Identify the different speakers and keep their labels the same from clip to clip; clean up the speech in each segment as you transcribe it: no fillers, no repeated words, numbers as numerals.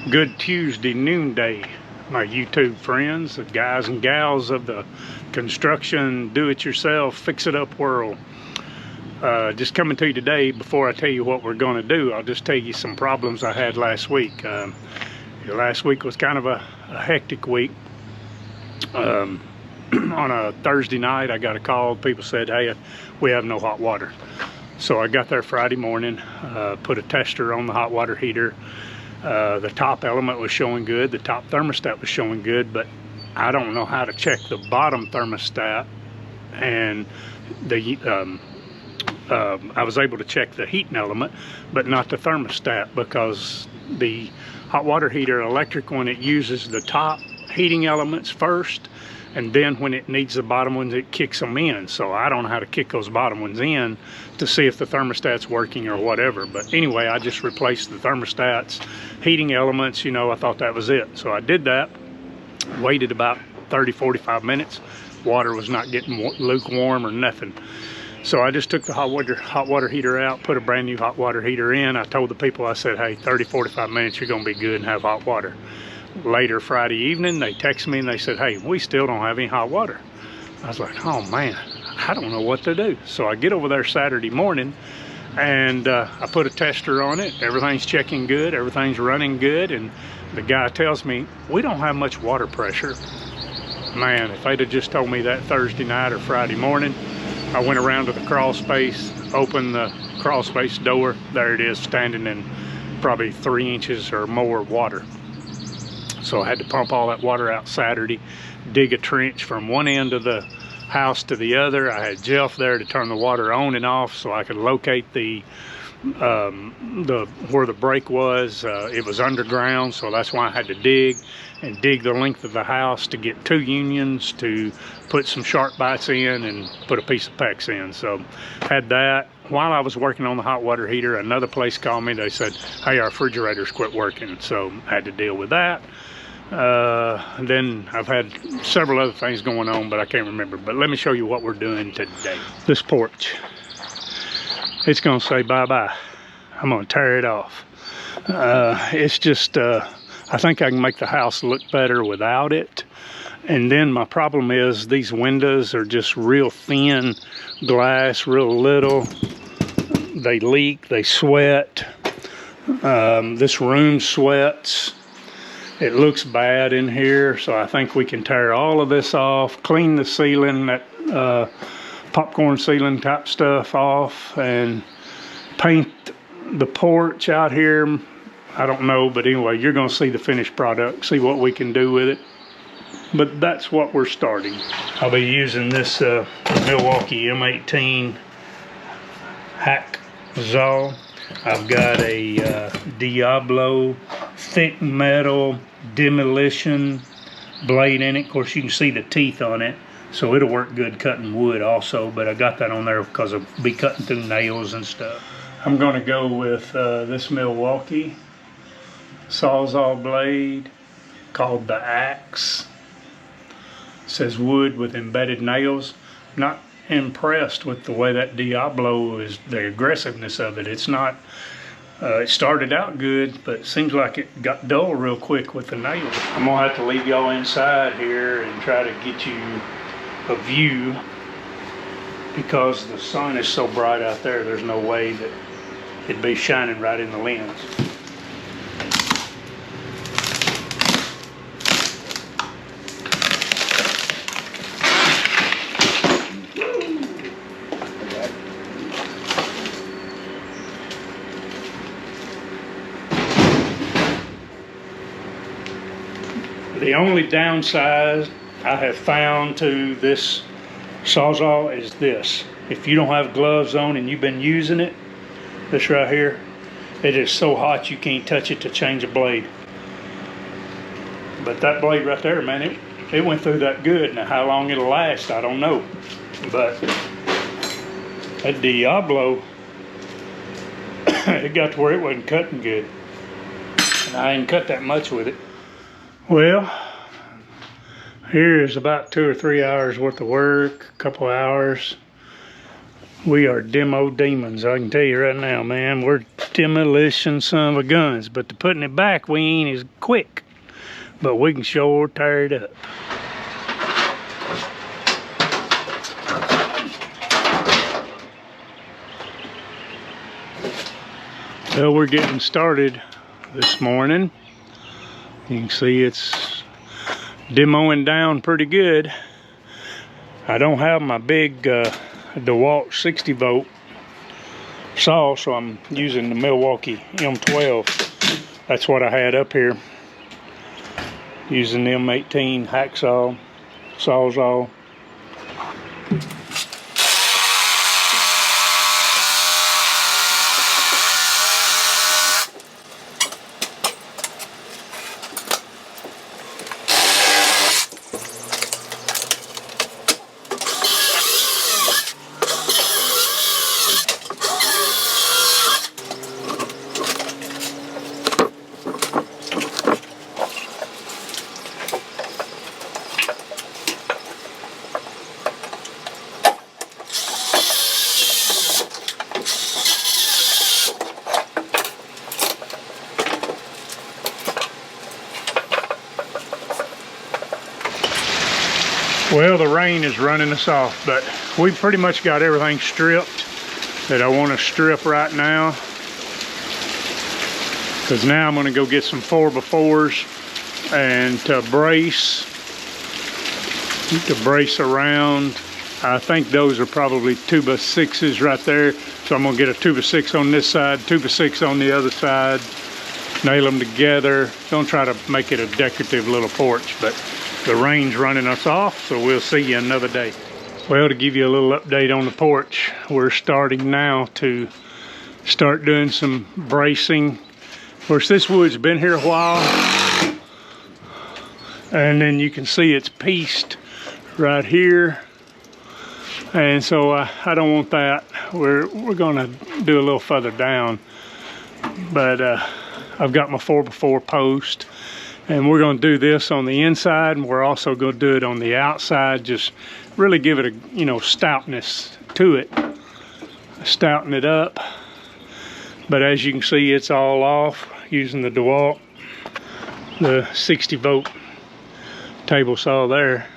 Speaker 1: Good Tuesday noonday, my YouTube friends, the guys and gals of the construction, do-it-yourself, fix-it-up world. Just coming to you today. Before I tell you what we're going to do, I'll just tell you some problems I had last week. Last week was kind of a hectic week. On a Thursday night, I got a call. People said, hey, we have no hot water. So I got there Friday morning, put a tester on the hot water heater. The top element was showing good, the top thermostat was showing good, but I don't know how to check the bottom thermostat. And I was able to check the heating element, but not the thermostat, because the hot water heater electric one, it uses the top heating elements first, and then when it needs the bottom ones, it kicks them in. So I don't know how to kick those bottom ones in to see if the thermostat's working or whatever. But anyway, I just replaced the thermostats, heating elements, I thought that was it. So I did that, waited about 30-45 minutes. Water was not getting lukewarm or nothing. So I just took the hot water heater out, put a brand new hot water heater in. I told the people, I said, hey, 30-45 minutes, you're gonna be good and have hot water. Later Friday evening, they texted me and they said, hey, we still don't have any hot water. I was like, oh man, I don't know what to do. So I get over there Saturday morning and I put a tester on it. Everything's checking good, everything's running good, and the guy tells me, we don't have much water pressure. Man, if they'd have just told me that Thursday night or Friday morning, I went around to the crawl space, opened the crawl space door. There it is, standing in probably 3 inches or more water. So I had to pump all that water out Saturday, dig a trench from one end of the house to the other. I had Jeff there to turn the water on and off so I could locate where the break was. It was underground, so that's why I had to dig the length of the house to get 2 unions, to put some sharp bites in and put a piece of PEX in. So had that. While I was working on the hot water heater, another place called me. They said, hey, our refrigerator's quit working. So I had to deal with that. Then I've had several other things going on, but I can't remember. But let me show you what we're doing today. This porch, it's gonna say bye-bye. I'm gonna tear it off. It's just, I think I can make the house look better without it. And then my problem is these windows are just real thin glass, real little. They leak, they sweat. This room sweats. It looks bad in here, so I think we can tear all of this off, clean the ceiling, that popcorn ceiling type stuff off, and paint the porch out here. I don't know, but anyway, you're gonna see the finished product, see what we can do with it. But that's what we're starting. I'll be using this Milwaukee M18 hack saw. I've got a Diablo thick metal demolition blade in it. Of course, you can see the teeth on it, so it'll work good cutting wood also, but I got that on there because I'll be cutting through nails and stuff. I'm going to go with this Milwaukee Sawzall blade called the Axe. It says wood with embedded nails. Not impressed with the way that Diablo is, the aggressiveness of it. It's not, it started out good, but it seems like it got dull real quick with the nails. I'm gonna have to leave y'all inside here and try to get you a view, because the sun is so bright out there, there's no way that it'd be shining right in the lens. The only downside I have found to this Sawzall is this. If you don't have gloves on and you've been using it, this right here, it is so hot you can't touch it to change a blade. But that blade right there, man, it went through that good. Now how long it'll last, I don't know. But that Diablo, it got to where it wasn't cutting good. And I ain't cut that much with it. Well, here is about 2 or 3 hours worth of work, a couple hours. We are demo demons, I can tell you right now, man. We're demolition son of a guns, but to putting it back, we ain't as quick. But we can sure tear it up. Well, we're getting started this morning. You can see it's demoing down pretty good. I don't have my big DeWalt 60 volt saw, so I'm using the Milwaukee M12. That's what I had up here. Using the M18 hacksaw, sawzall. Well, the rain is running us off, but we pretty much got everything stripped that I want to strip right now. Because now I'm going to go get some 4x4s and to brace around. I think those are probably 2x6s right there. So I'm going to get a 2x6 on this side, 2x6 on the other side, nail them together. Don't try to make it a decorative little porch, but the rain's running us off, so we'll see you another day. Well, to give you a little update on the porch, we're starting now to start doing some bracing. Of course, this wood's been here a while, and then you can see it's pieced right here, and so I don't want that. We're gonna do a little further down, but I've got my 4x4 post. And we're going to do this on the inside, and we're also going to do it on the outside. Just really give it a, you know, stoutness to it. Stouten it up. But as you can see, it's all off using the DeWalt, the 60 volt table saw there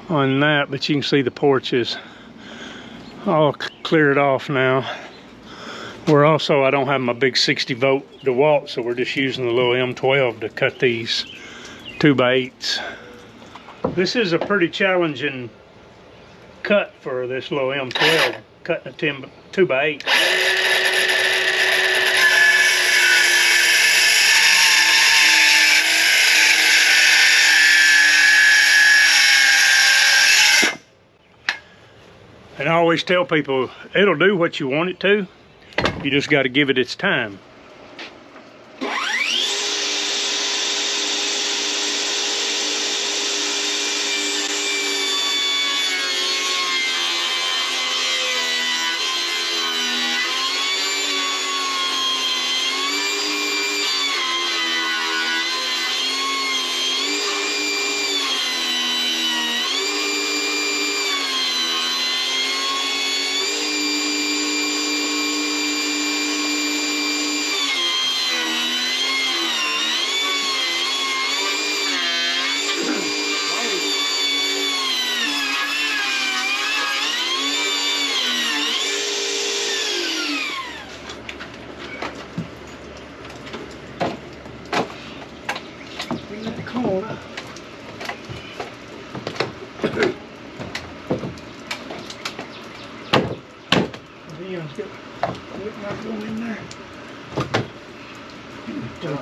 Speaker 1: on that. But you can see the porch is all cleared off now. We're also, I don't have my big 60 volt DeWalt, so we're just using the little M12 to cut these 2x8s. This is a pretty challenging cut for this little M12, cutting a 2x8. And I always tell people, it'll do what you want it to. You just got to give it its time.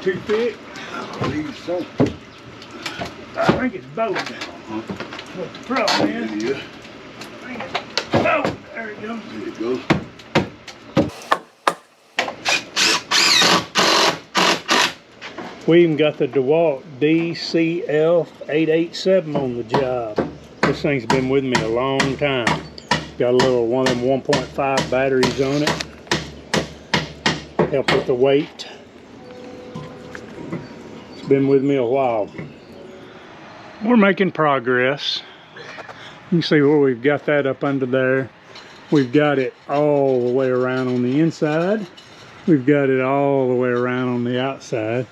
Speaker 1: Too thick?
Speaker 2: I believe so.
Speaker 1: I think it's bowed. What the problem is?
Speaker 2: Yeah.
Speaker 1: I think it's bowed. There it goes.
Speaker 2: There it goes.
Speaker 1: We even got the DeWalt DCF887 on the job. This thing's been with me a long time. Got a little one of them 1.5 batteries on it. Help with the weight. It's been with me a while. We're making progress. You can see where we've got that up under there. We've got it all the way around on the inside. We've got it all the way around on the outside.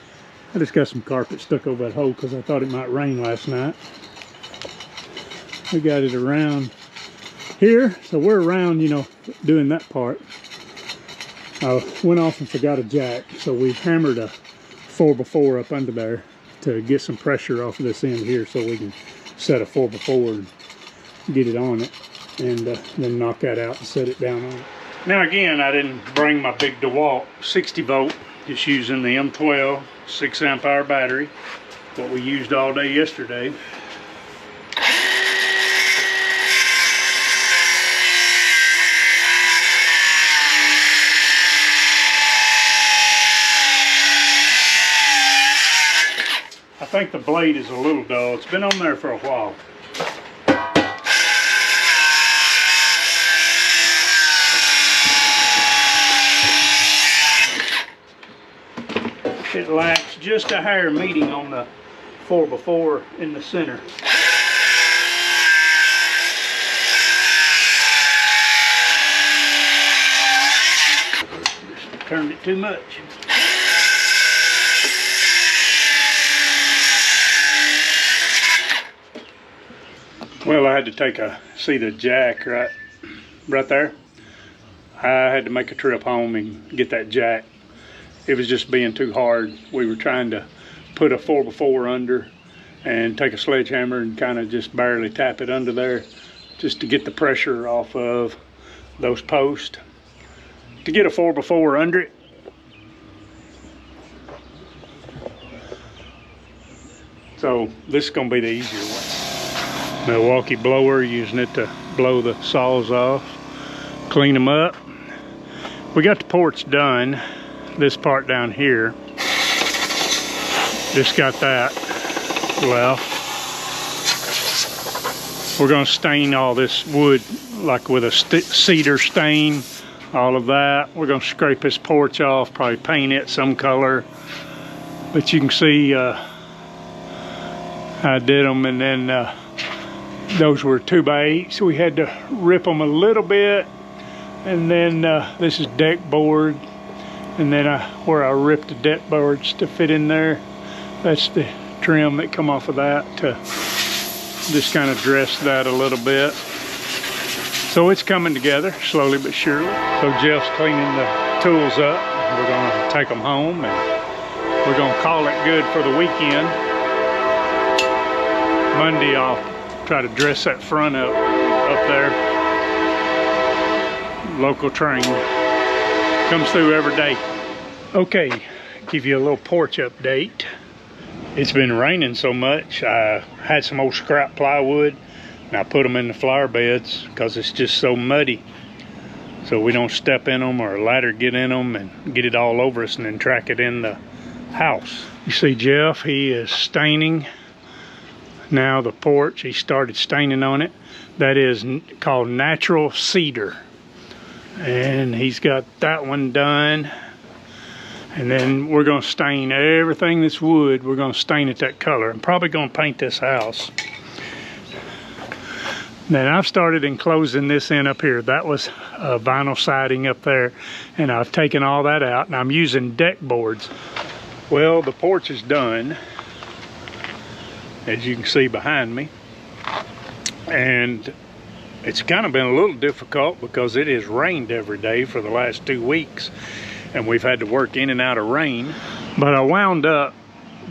Speaker 1: I just got some carpet stuck over that hole because I thought it might rain last night. We got it around here, so we're around, you know, doing that part. I went off and forgot a jack, so we hammered a 4x4 up under there to get some pressure off of this end here so we can set a 4x4 and get it on it, and then knock that out and set it down on it. Now again, I didn't bring my big DeWalt 60 volt, just using the M12 6 amp hour battery, what we used all day yesterday. I think the blade is a little dull. It's been on there for a while. It lacks just a hair meeting on the 4x4 in the center. Just turned it too much. Well, I had to take a, see the jack right there. I had to make a trip home and get that jack. It was just being too hard. We were trying to put a 4x4 under and take a sledgehammer and kind of just barely tap it under there just to get the pressure off of those posts. To get a 4x4 under it, so this is going to be the easier one. Milwaukee blower, using it to blow the saws off, clean them up. We got the porch done. This part down here, just got that left. We're going to stain all this wood like with a cedar stain, all of that. We're going to scrape this porch off, probably paint it some color, but you can see I did them. And then those were 2x8, so we had to rip them a little bit. And then this is deck board. And then where I ripped the deck boards to fit in there, that's the trim that come off of that to just kind of dress that a little bit. So it's coming together slowly but surely. So Jeff's cleaning the tools up. We're gonna take them home and we're gonna call it good for the weekend. Monday I'll try to dress that front up there. Local train comes through every day. Okay, give you a little porch update. It's been raining so much. I had some old scrap plywood and I put them in the flower beds because it's just so muddy, so we don't step in them or a ladder get in them and get it all over us and then track it in the house. You see Jeff, he is staining now the porch. He started staining on it. That is called natural cedar. And he's got that one done. And then we're going to stain everything that's wood. We're going to stain it that color. I'm probably going to paint this house. Then I've started enclosing this in up here. That was vinyl siding up there. And I've taken all that out. And I'm using deck boards. Well, the porch is done, as you can see behind me. And it's kind of been a little difficult because it has rained every day for the last 2 weeks and we've had to work in and out of rain. But I wound up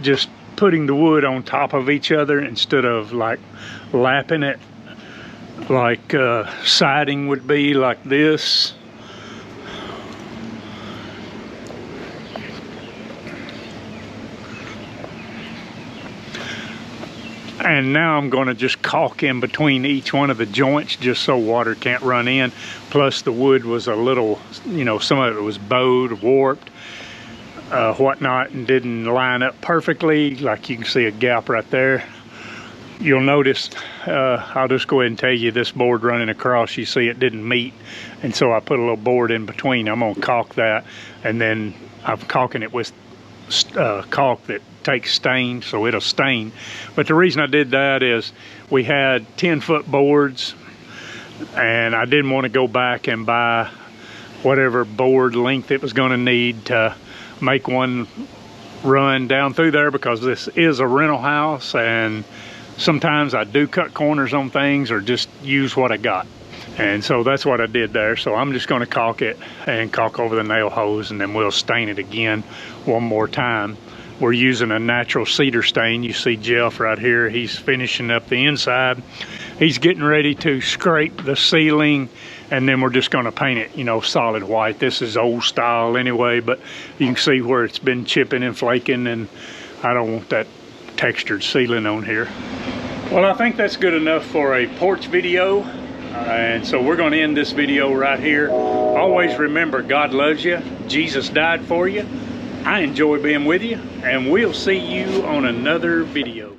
Speaker 1: just putting the wood on top of each other instead of like lapping it like siding would be like this. And now I'm going to just caulk in between each one of the joints just so water can't run in. Plus the wood was a little, you know, some of it was bowed, warped, whatnot, and didn't line up perfectly. Like you can see a gap right there. You'll notice, I'll just go ahead and tell you, this board running across, you see it didn't meet. And so I put a little board in between. I'm going to caulk that, and then I'm caulking it with caulk that takes stain, so it'll stain. But the reason I did that is we had 10-foot boards and I didn't want to go back and buy whatever board length it was going to need to make one run down through there, because this is a rental house and sometimes I do cut corners on things or just use what I got. And so that's what I did there. So I'm just going to caulk it and caulk over the nail hose, and then we'll stain it again one more time. We're using a natural cedar stain. You see Jeff right here, he's finishing up the inside. He's getting ready to scrape the ceiling, and then we're just going to paint it, you know, solid white. This is old style anyway, but you can see where it's been chipping and flaking, and I don't want that textured ceiling on here. Well, I think that's good enough for a porch video. And so we're going to end this video right here. Always remember, God loves you. Jesus died for you. I enjoy being with you, and we'll see you on another video.